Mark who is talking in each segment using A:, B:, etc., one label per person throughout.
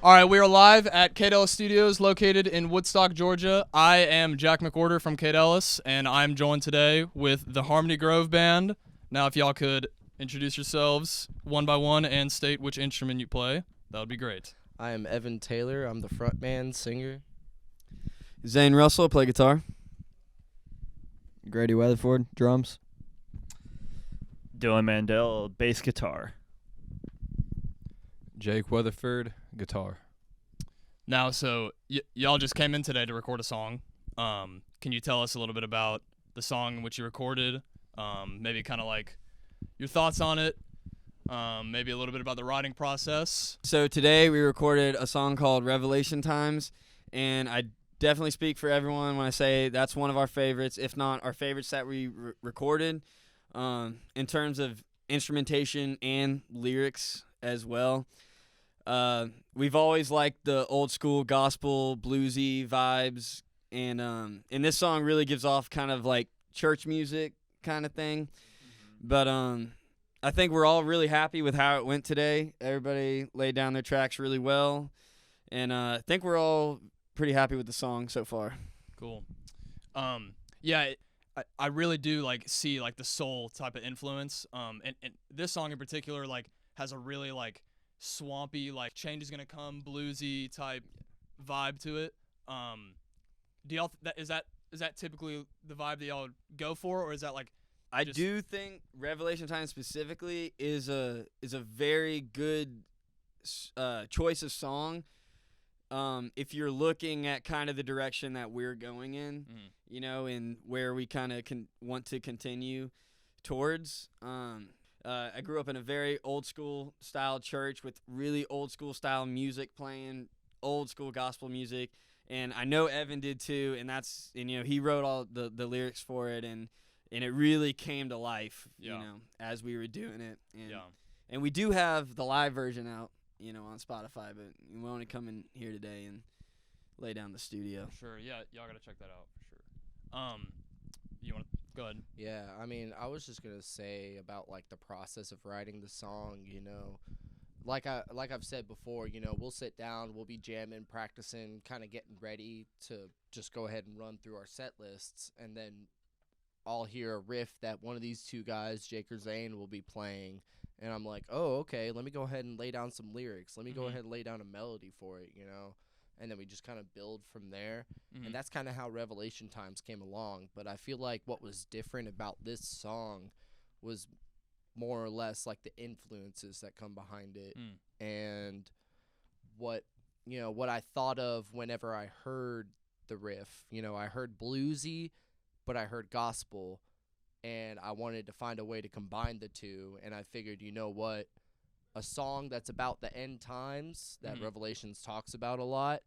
A: All right, we are live at Kaydelis Studios located in Woodstock, Georgia. I am Jack McWhorter from Kaydelis, and I'm joined today with the Harmony Grove Band. Now, if y'all could introduce yourselves one by one and state which instrument you play, that would be great.
B: I am Evan Taylor. I'm the frontman singer.
C: Zane Russell, play guitar. Grady Weatherford, drums.
D: Dylan Mandel, bass guitar.
E: Jake Weatherford, guitar.
A: Now, so y'all just came in today to record a song. Can you tell us a little bit about the song in which you recorded? Maybe kind of like your thoughts on it. Maybe a little bit about the writing process.
C: So today we recorded a song called Revelation Times, and I definitely speak for everyone when I say that's one of our favorites, if not our favorites that we recorded, in terms of instrumentation and lyrics as well. We've always liked the old school gospel bluesy vibes, and this song really gives off kind of like church music kind of thing. But I think we're all really happy with how it went today. Everybody laid down their tracks really well, and I think we're all pretty happy with the song so far.
A: Cool. Yeah, I really do like see like the soul type of influence. And this song in particular like has a really like swampy, like change is gonna come, bluesy type vibe to it. Do y'all is that typically the vibe that y'all go for, or is that like?
C: I do think Revelation Time specifically is a very good choice of song. If you're looking at kind of the direction that we're going in, you know, and where we kind of want to continue towards. I grew up in a very old school style church with really old school style music playing, old school gospel music, and I know Evan did too. And he wrote all the lyrics for it, and it really came to life, you know, as we were doing it. And we do have the live version out, you know, on Spotify, but we want to come in here today and lay down the studio.
A: For sure, yeah, y'all gotta check that out for sure. You want to go ahead?
B: Yeah, I mean, I was just gonna say about like the process of writing the song. You know, like I've said before, you know, we'll sit down, we'll be jamming, practicing, kind of getting ready to just go ahead and run through our set lists, and then I'll hear a riff that one of these two guys, Jake or Zane, will be playing. And I'm like, oh, okay, let me go ahead and lay down some lyrics. Let me go ahead and lay down a melody for it, you know? And then we just kind of build from there. And that's kind of how Revelation Times came along. But I feel like what was different about this song was more or less like the influences that come behind it. And what I thought of whenever I heard the riff. You know, I heard bluesy, but I heard gospel. And I wanted to find a way to combine the two, and I figured, you know what, a song that's about the end times that Revelations talks about a lot,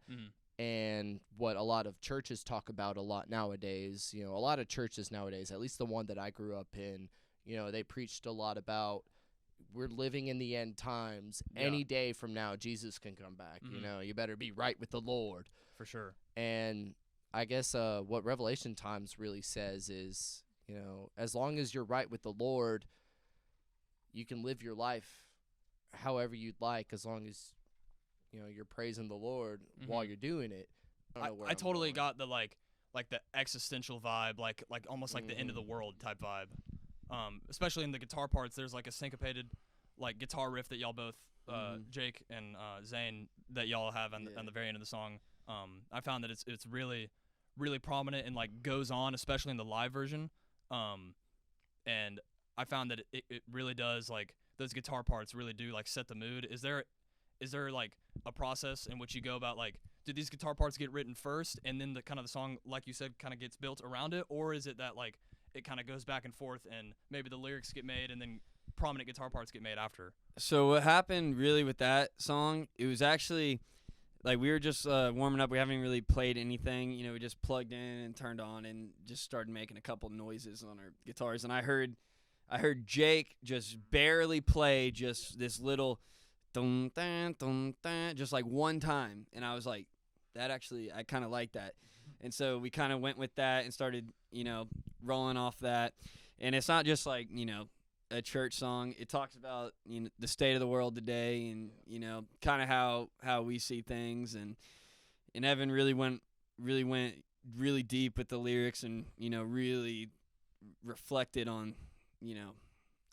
B: and what a lot of churches talk about a lot nowadays. You know, a lot of churches nowadays, at least the one that I grew up in, you know, they preached a lot about we're living in the end times. Any day from now, Jesus can come back. You know, you better be right with the Lord.
A: For sure.
B: And I guess what Revelation Times really says is, you know, as long as you're right with the Lord, you can live your life however you'd like, as long as, you know, you're praising the Lord while you're doing it.
A: I totally got the like the existential vibe, like almost like the end of the world type vibe. Especially in the guitar parts, there's like a syncopated like guitar riff that y'all both, Jake and Zane, that y'all have on the very end of the song. I found that it's really, really prominent and like goes on, especially in the live version. And I found that it really does, like, those guitar parts really do, like, set the mood. Is there like, a process in which you go about, like, do these guitar parts get written first, and then the song, like you said, kind of gets built around it? Or is it that, like, it kind of goes back and forth, and maybe the lyrics get made, and then prominent guitar parts get made after?
C: So what happened really with that song, it was actually, like, we were just warming up. We haven't really played anything. You know, we just plugged in and turned on and just started making a couple noises on our guitars. And I heard Jake just barely play just this little dum dun dum dun, just like one time. And I was like, I kind of like that. And so we kind of went with that and started, you know, rolling off that. And it's not just like, you know, a church song. It talks about the state of the world today, and kind of how we see things. And Evan really went really deep with the lyrics, and really reflected on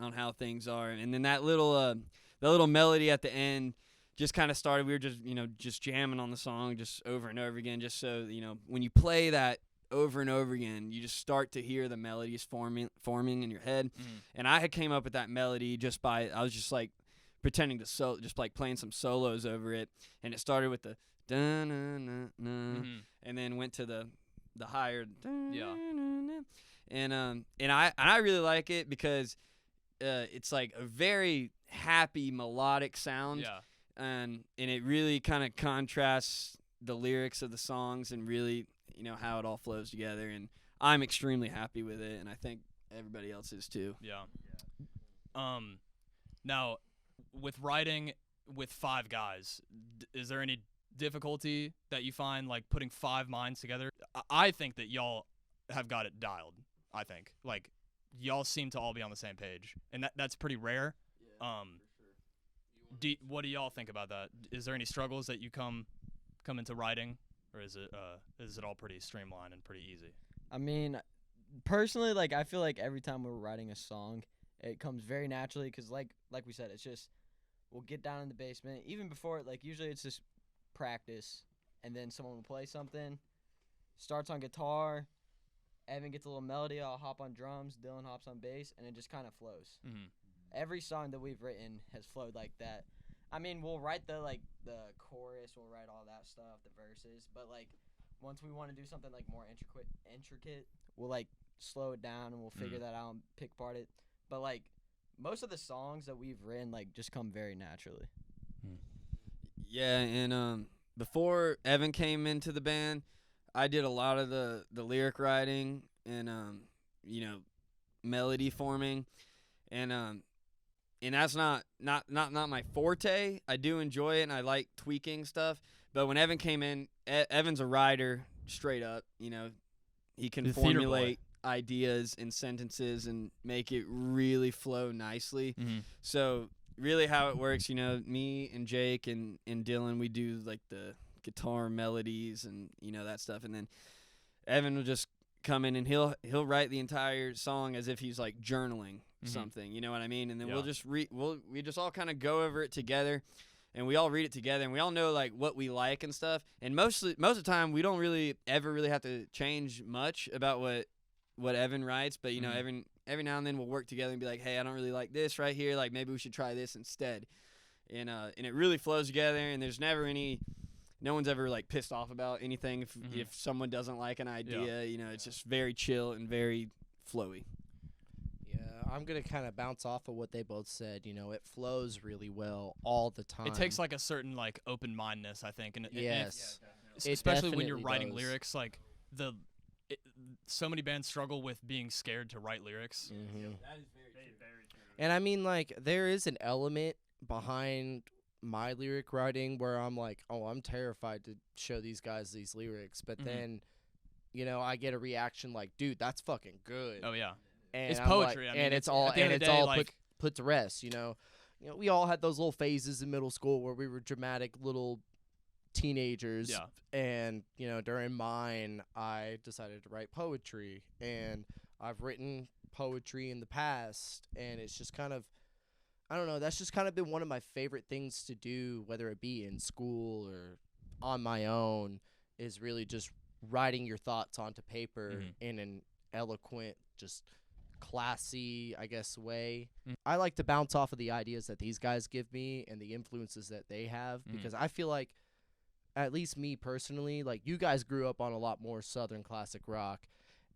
C: on how things are. And then that little melody at the end just kind of started. We were just jamming on the song just over and over again, just so when you play that over and over again, you just start to hear the melodies forming in your head. And I had came up with that melody I was just like pretending to just like playing some solos over it, and it started with the and then went to the higher and I really like it because it's like a very happy melodic sound, and it really kind of contrasts the lyrics of the songs and really how it all flows together. And I'm extremely happy with it, and I think everybody else is too.
A: Now with writing with 5 guys, is there any difficulty that you find, like putting 5 minds together? I think that y'all have got it dialed. I think like y'all seem to all be on the same page, and that's pretty rare. What do y'all think about that? Is there any struggles that you come into writing, or is it all pretty streamlined and pretty easy?
F: I mean, personally, like I feel like every time we're writing a song, it comes very naturally because like we said, it's just we'll get down in the basement even before like usually it's just practice, and then someone will play something, starts on guitar, Evan gets a little melody, I'll hop on drums, Dylan hops on bass, and it just kind of flows. Every song that we've written has flowed like that. I mean, we'll write the chorus, we'll write all that stuff, the verses, but like once we want to do something like more intricate, we'll like slow it down and we'll figure that out and pick apart it. But like most of the songs that we've written like just come very naturally.
C: Yeah, and before Evan came into the band, I did a lot of the lyric writing and melody forming, and that's not my forte. I do enjoy it, and I like tweaking stuff. But when Evan came in, Evan's a writer straight up. He can formulate ideas and sentences and make it really flow nicely. So really how it works, me and Jake and Dylan, we do like the guitar melodies and that stuff, and then Evan will just come in and he'll write the entire song as if he's like journaling something, you know what I mean? And then we'll just we just all kind of go over it together, and we all read it together, and we all know like what we like and stuff. And most of the time we don't really have to change much about what Evan writes, but Evan every now and then we'll work together and be like, hey, I don't really like this right here, like maybe we should try this instead. And it really flows together, and there's never no one's ever like pissed off about anything if someone doesn't like an idea. It's just very chill and very flowy.
B: Yeah, I'm gonna kind of bounce off of what they both said. It flows really well all the time.
A: It takes like a certain like open-mindedness, I think, and
B: yes,
A: especially when you're writing
B: does.
A: lyrics. Like so many bands struggle with being scared to write lyrics.
C: That is very true.
B: And I mean, like, there is an element behind my lyric writing where I'm like, oh, I'm terrified to show these guys these lyrics, but then I get a reaction like, dude, that's fucking good.
A: Oh yeah,
B: and
A: it's
B: I'm
A: poetry.
B: like,
A: I mean,
B: and it's all
A: like,
B: put to rest. We all had those little phases in middle school where we were dramatic little teenagers. And during mine, I decided to write poetry, and I've written poetry in the past, and it's just kind of, I don't know, that's just kind of been one of my favorite things to do, whether it be in school or on my own, is really just writing your thoughts onto paper in an eloquent, just classy, I guess, way. I like to bounce off of the ideas that these guys give me and the influences that they have, because I feel like, at least me personally, like, you guys grew up on a lot more Southern classic rock,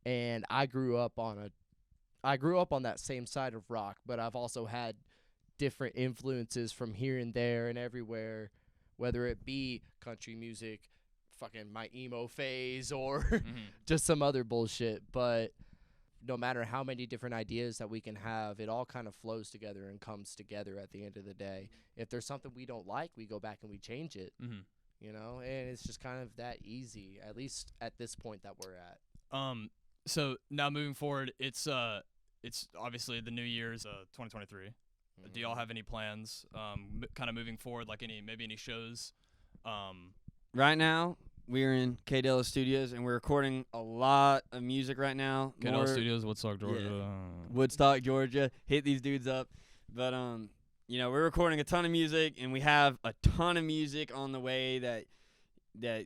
B: and I grew up on that same side of rock, but I've also had different influences from here and there and everywhere, whether it be country music, fucking my emo phase, or just some other bullshit. But no matter how many different ideas that we can have, it all kind of flows together and comes together at the end of the day. If there's something we don't like, we go back and we change it. And it's just kind of that easy, at least at this point that we're at.
A: So now moving forward, it's it's obviously the new year's 2023. Do y'all have any plans, kind of moving forward, like maybe any shows?
C: Right now, we're in Kaydelis Studios, and we're recording a lot of music right now.
A: Kaydelis Studios, Woodstock, Georgia.
C: Woodstock, Georgia. Hit these dudes up. But, you know, we're recording a ton of music, and we have a ton of music on the way that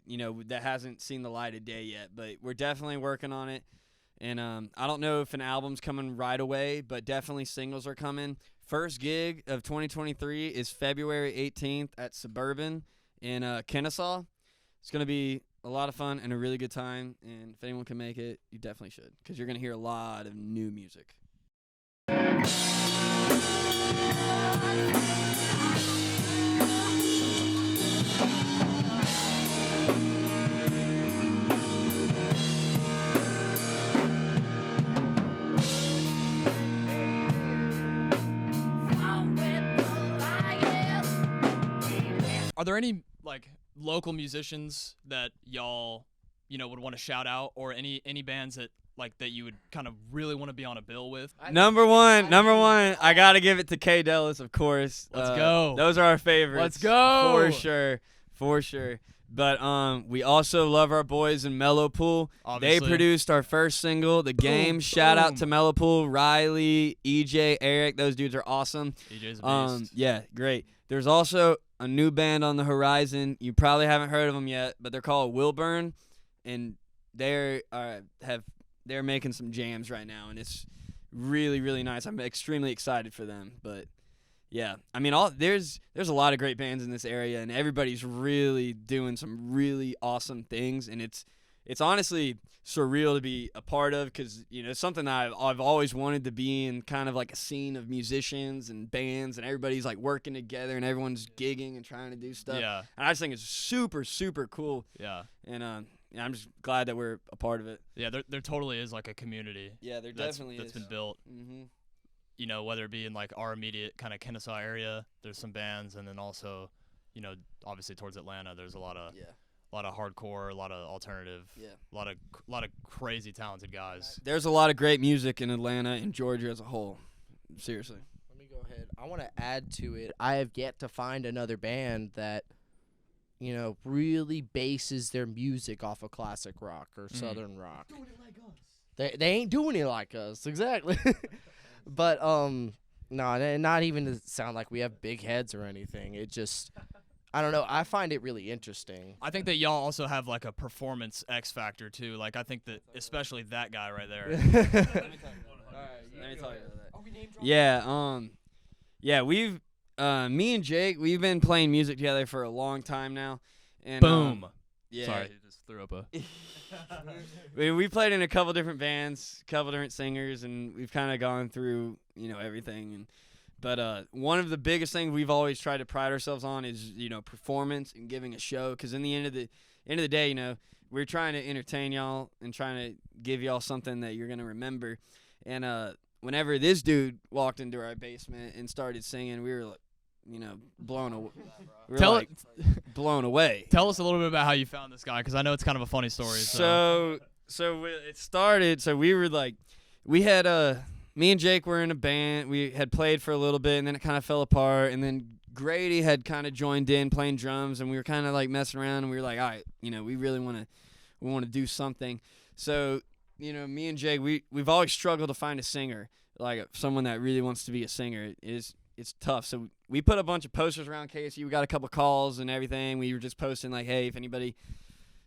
C: you know, that hasn't seen the light of day yet. But we're definitely working on it. And I don't know if an album's coming right away, but definitely singles are coming. First gig of 2023 is February 18th at Suburban in Kennesaw. It's going to be a lot of fun and a really good time. And if anyone can make it, you definitely should, because you're going to hear a lot of new music.
A: Are there any like local musicians that y'all, you know, would want to shout out, or any bands that you would kind of really want to be on a bill with?
C: Number one, I gotta give it to Kaydelis, of course.
A: Let's go.
C: Those are our favorites.
A: Let's go.
C: For sure. But we also love our boys in Mellow Pool.
A: Obviously.
C: They produced our first single, The Game. Shout out to Mellow Pool, Riley, EJ, Eric. Those dudes are awesome.
A: EJ's a beast.
C: Yeah, great. There's also a new band on the horizon. You probably haven't heard of them yet, but they're called Wilburn, and they're making some jams right now, and it's really, really nice. I'm extremely excited for them. But yeah, I mean, there's a lot of great bands in this area, and everybody's really doing some really awesome things, and it's honestly surreal to be a part of, because, you know, it's something that I've always wanted to be in, kind of like a scene of musicians and bands, and everybody's like working together and everyone's gigging and trying to do stuff.
A: Yeah.
C: And I just think it's super, super cool.
A: Yeah.
C: And I'm just glad that we're a part of it.
A: Yeah, there totally is like a community.
C: Yeah, there
A: that's
C: definitely is.
A: been built.
C: Mm-hmm.
A: You know, whether it be in like our immediate kind of Kennesaw area, there's some bands, and then also, you know, obviously towards Atlanta, there's a lot of hardcore, a lot of alternative, a lot of crazy talented guys.
C: There's a lot of great music in Atlanta and Georgia as a whole. Seriously.
B: Let me go ahead. I want to add to it. I have yet to find another band that, you know, really bases their music off of classic rock or southern rock. Doing it like us. They ain't doing it like us, exactly. But no, not even to sound like we have big heads or anything. It just, I don't know. I find it really interesting.
A: I think that y'all also have like a performance X factor too. Like I think that especially that guy right there.
C: Let me tell you about that. Yeah, we've me and Jake, we've been playing music together for a long time now. And
A: Boom.
C: Yeah.
A: Sorry, just threw up a.
C: we played in a couple different bands, couple different singers, and we've kind of gone through, you know, everything. But one of the biggest things we've always tried to pride ourselves on is, you know, performance and giving a show. Because in the end of the day, you know, we're trying to entertain y'all and trying to give y'all something that you're gonna remember. And whenever this dude walked into our basement and started singing, we were like, you know, blown away. Blown away.
A: Tell us a little bit about how you found this guy, because I know it's kind of a funny story.
C: So it started. So we were like, we had me and Jake were in a band. We had played for a little bit, and then it kind of fell apart. And then Grady had kind of joined in playing drums, and we were kind of like messing around. And we were like, all right, you know, we really want to do something. So, you know, me and Jake, we've always struggled to find a singer, like someone that really wants to be a singer. It's tough. So we put a bunch of posters around KSU. We got a couple calls and everything. We were just posting like, hey, if anybody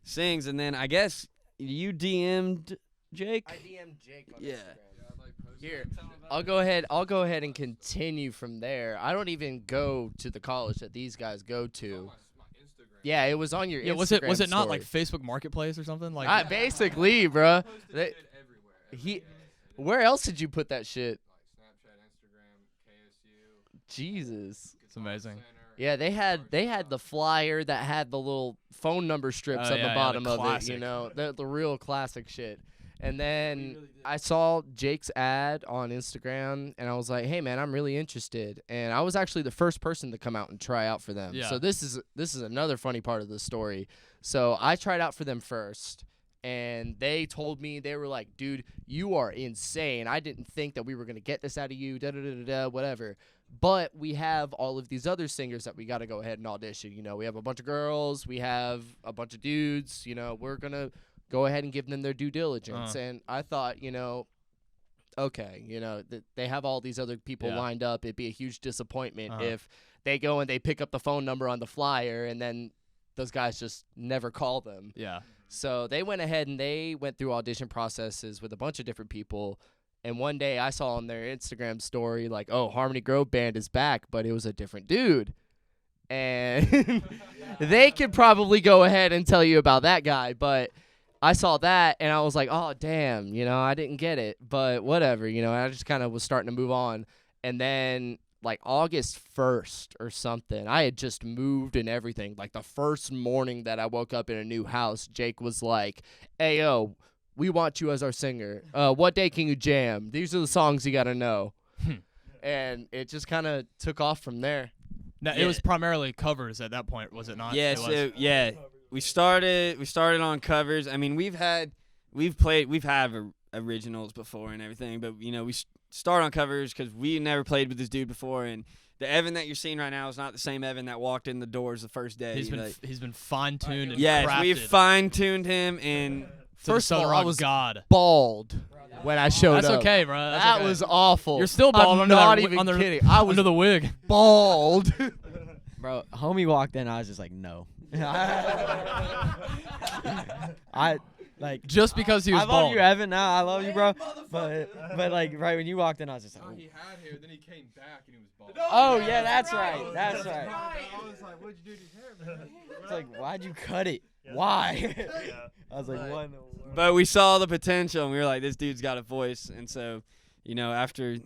C: sings. And then I guess you DM'd Jake?
B: I DM'd Jake on
C: Yeah.
B: Instagram. Here, I'll go ahead and continue from there. I don't even go to the college that these guys go to. Yeah, it was on your Instagram
A: was it not
B: story.
A: like Facebook Marketplace or something? Like
B: basically, bro. Where else did you put that shit? Jesus.
A: It's amazing.
B: Yeah, they had the flyer that had the little phone number strips
A: Oh,
B: on
A: yeah,
B: the bottom
A: the
B: of it,
A: classic.
B: you know, the real classic shit. And then I saw Jake's ad on Instagram, and I was like, "Hey, man, I'm really interested." And I was actually the first person to come out and try out for them.
A: Yeah.
B: So this is another funny part of the story. So I tried out for them first, and they told me, they were like, dude, you are insane. I didn't think that we were going to get this out of you, da-da-da-da-da, whatever. But we have all of these other singers that we got to go ahead and audition. You know, we have a bunch of girls, we have a bunch of dudes. You know, we're going to go ahead and give them their due diligence. And I thought, you know, okay, you know, they have all these other people lined up. It'd be a huge disappointment if they go and they pick up the phone number on the flyer and then those guys just never call them.
A: Yeah.
B: So they went ahead and they went through audition processes with a bunch of different people. And one day I saw on their Instagram story, like, oh, Harmony Grove Band is back, but it was a different dude. And they could probably go ahead and tell you about that guy. But I saw that, and I was like, oh, damn, you know, I didn't get it. But whatever, you know, I just kind of was starting to move on. And then, like, August 1st or something, I had just moved and everything. Like, the first morning that I woke up in a new house, Jake was like, hey, yo, we want you as our singer. What day can you jam? These are the songs you got to know. And it just kind of took off from there.
A: Now, it was primarily covers at that point, was it not?
C: Yeah,
A: It was.
C: so yeah, we started on covers. I mean, we've had originals before and everything, but you know, we start on covers because we never played with this dude before, and the Evan that you're seeing right now is not the same Evan that walked in the doors the first day.
A: He's been fine-tuned and
C: yes,
A: crafted.
C: we've fine-tuned him, and
B: First of all, I was
A: God.
B: bald when I showed
A: That's
B: up.
A: okay, bro. That's
B: That
A: okay.
B: was awful.
A: You're still bald
B: I'm
A: under
B: not
A: that,
B: even
A: under,
B: kidding. I was
A: under the wig.
B: bald.
F: Bro, homie walked in. I was just like, no. I like
A: Just because he was
F: I
A: bald.
F: love you, Evan. Now I love you, bro. But like right when you walked in, I was just like,
E: He had hair, then he came back and he was bald.
F: oh yeah, that's right. That's right.
E: I was like, what'd you do to his hair, man?
F: It's like, why'd you cut it? Why? I was like, what?
C: but we saw the potential, and we were like, this dude's got a voice, and so, you know, after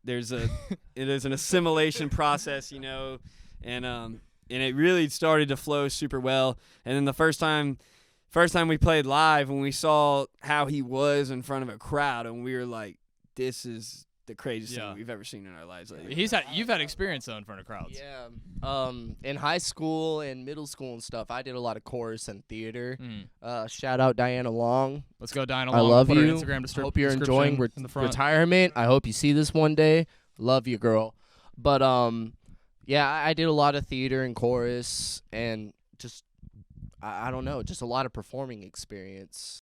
C: there's it is an assimilation process, you know, and it really started to flow super well. And then the first time we played live, when we saw how he was in front of a crowd, and we were like, this is the craziest thing we've ever seen in our lives. Like,
A: You've had experience though in front of crowds.
B: Yeah. In high school and middle school and stuff, I did a lot of chorus and theater. Shout out Diana Long.
A: Let's go, Diana
B: I
A: Long.
B: love
A: Put her
B: you.
A: Instagram
B: Hope you're enjoying
A: in the front.
B: retirement. I hope you see this one day. Love you, girl. But yeah, I did a lot of theater and chorus and just I don't know, just a lot of performing experience.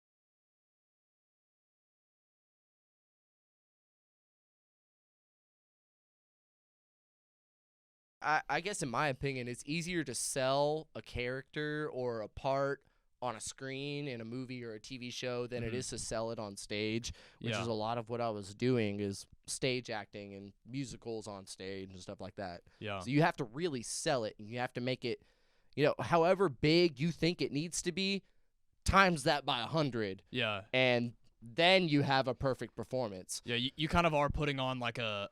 B: I guess in my opinion, it's easier to sell a character or a part on a screen in a movie or a TV show than it is to sell it on stage, which is a lot of what I was doing is stage acting and musicals on stage and stuff like that.
A: Yeah.
B: So you have to really sell it and you have to make it, you know, however big you think it needs to be, times that by 100.
A: Yeah.
B: And then you have a perfect performance.
A: Yeah, you kind of are putting on like a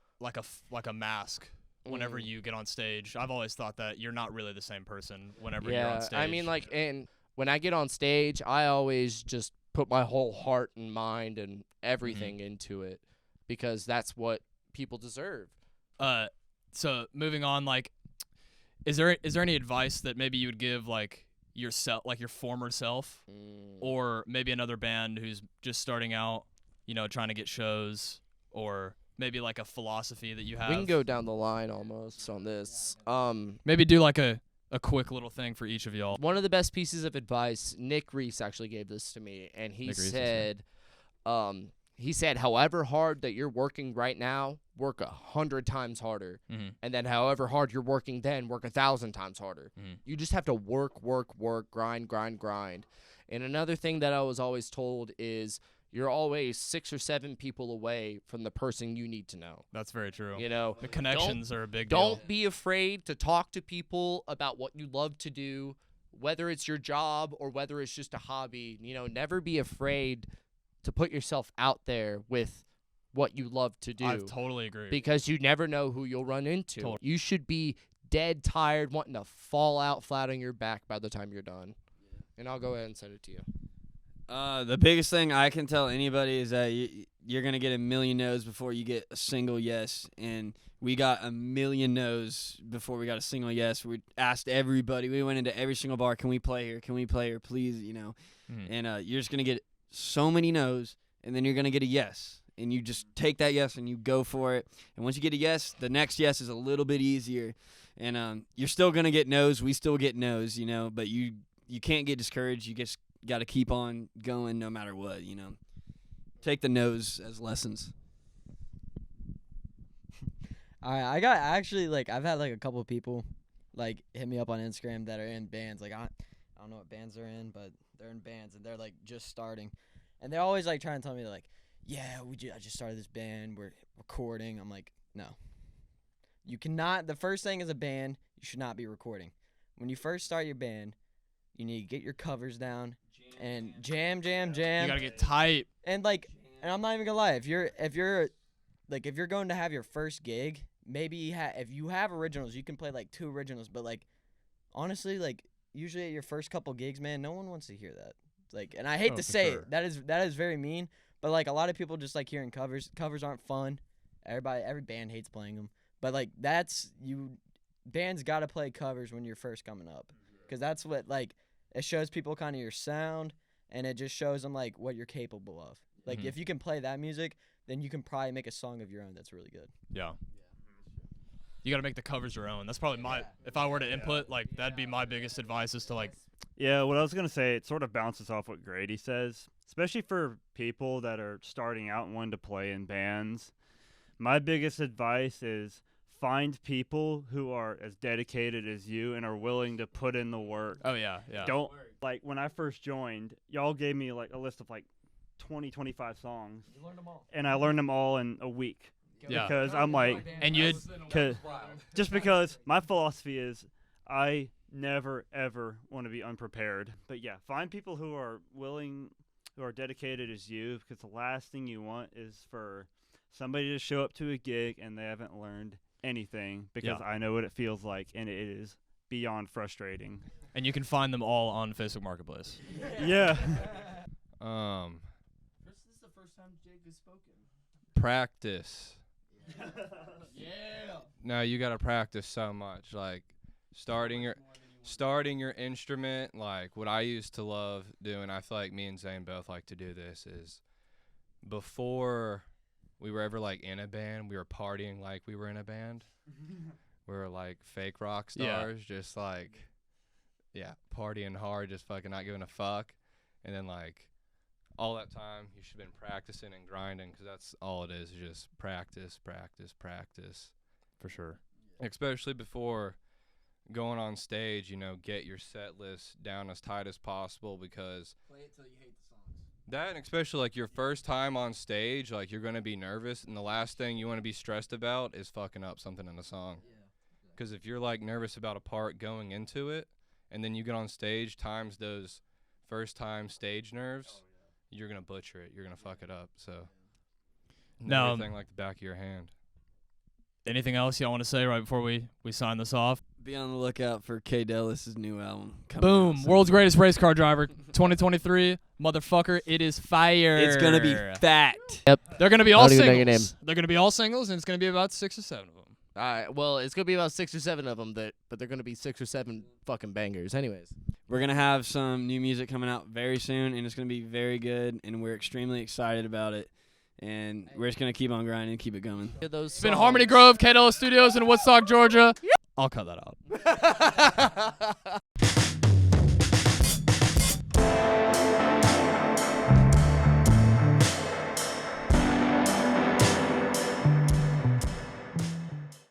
A: mask whenever you get on stage. I've always thought that you're not really the same person whenever you're on stage.
B: I mean, like, and when I get on stage, I always just put my whole heart and mind and everything into it because that's what people deserve.
A: So moving on, like, is there any advice that maybe you would give like yourself, like your former self, or maybe another band who's just starting out, you know, trying to get shows, or maybe like a philosophy that you have?
B: We can go down the line almost on this.
A: Maybe do like a quick little thing for each of y'all.
B: One of the best pieces of advice, Nick Reese actually gave this to me, and he said, however hard that you're working right now, work 100 times harder. And then however hard you're working then, work 1,000 times harder. You just have to work, grind. And another thing that I was always told is you're always 6 or 7 people away from the person you need to know.
A: That's very true.
B: You know,
A: the connections are a big deal.
B: Don't be afraid to talk to people about what you love to do, whether it's your job or whether it's just a hobby. You know, never be afraid to put yourself out there with what you love to do.
A: I totally agree.
B: Because you never know who you'll run into.
A: Totally.
B: You should be dead tired, wanting to fall out flat on your back by the time you're done. And I'll go ahead and send it to you.
C: The biggest thing I can tell anybody is that you're going to get a million no's before you get a single yes. And we got a million no's before we got a single yes. We asked everybody. We went into every single bar. Can we play here? Can we play here? Please, you know. and you're just gonna get so many no's, and then you're gonna get a yes, and you just take that yes and you go for it. And once you get a yes, the next yes is a little bit easier, and you're still gonna get no's. We still get no's, you know, but you can't get discouraged. You just got to keep on going no matter what, you know. Take the no's as lessons.
F: All right, I've had like a couple of people like hit me up on Instagram that are in bands. Like I don't know what bands they're in, but they're in bands and they're like just starting, and they're always like trying to tell me like, yeah, I just started this band, we're recording. I'm like, no, you cannot. The first thing as a band, you should not be recording. When you first start your band, you need to get your covers down and jam.
A: You gotta get tight.
F: And like, and I'm not even gonna lie, if you're going to have your first gig, maybe if you have originals, you can play like 2 originals. But like, honestly, like usually at your first couple gigs, man, no one wants to hear that. Like, and I hate to say it, that is very mean. But like a lot of people just like hearing covers. Covers aren't fun. Every band hates playing them. But like bands gotta play covers when you're first coming up, because that's what like it shows people kind of your sound, and it just shows them like what you're capable of. Like if you can play that music, then you can probably make a song of your own that's really good.
A: Yeah. You got to make the covers your own. That's probably if I were to input, like, that'd be my biggest advice is to, like.
D: Yeah, what I was going to say, it sort of bounces off what Grady says, especially for people that are starting out and wanting to play in bands. My biggest advice is find people who are as dedicated as you and are willing to put in the work.
A: Oh, yeah.
D: Don't, like, when I first joined, y'all gave me, like, a list of, like, 20, 25 songs.
F: You learned them all.
D: And I learned them all in a week.
A: Yeah.
D: Because I'm like, just because my philosophy is I never, ever want to be unprepared. But yeah, find people who are willing, who are dedicated as you, because the last thing you want is for somebody to show up to a gig and they haven't learned anything, because I know what it feels like, and it is beyond frustrating.
A: And you can find them all on Facebook Marketplace.
D: Yeah.
B: This is the first time Jake has spoken.
E: Practice.
B: Yeah.
E: No, you gotta practice so much. Like starting your instrument. Like what I used to love doing. I feel like me and Zane both like to do this. Is before we were ever like in a band, we were partying like we were in a band. We were like fake rock stars, just like partying hard, just fucking not giving a fuck. And then like all that time, you should have been practicing and grinding, because that's all it is just practice.
A: For sure.
E: Especially before going on stage, you know, get your set list down as tight as possible, because
B: Play it till you hate the songs.
E: that, and especially like your first time on stage, like you're going to be nervous, and the last thing you want to be stressed about is fucking up something in a song. Because if you're like nervous about a part going into it, and then you get on stage times those first time stage nerves, you're going to butcher it. You're going to fuck it up. So,
A: Now,
E: everything like the back of your hand.
A: Anything else y'all want to say right before we sign this off?
C: Be on the lookout for Kaydelis' new album.
A: Boom. World's greatest race car driver, 2023. Motherfucker, it is fire.
C: It's going to be fat.
A: They're going to be all
B: I don't even know your
A: singles. They're going to be all singles, and it's going to be about 6 or 7 of them.
B: All right. Well, it's gonna be about 6 or 7 of them, but they're gonna be 6 or 7 fucking bangers. Anyways.
C: We're going to have some new music coming out very soon, and it's going to be very good, and we're extremely excited about it. And we're just going to keep on grinding, keep it going.
A: It's been Harmony Grove, Kaydelis Studios in Woodstock, Georgia. I'll cut that out.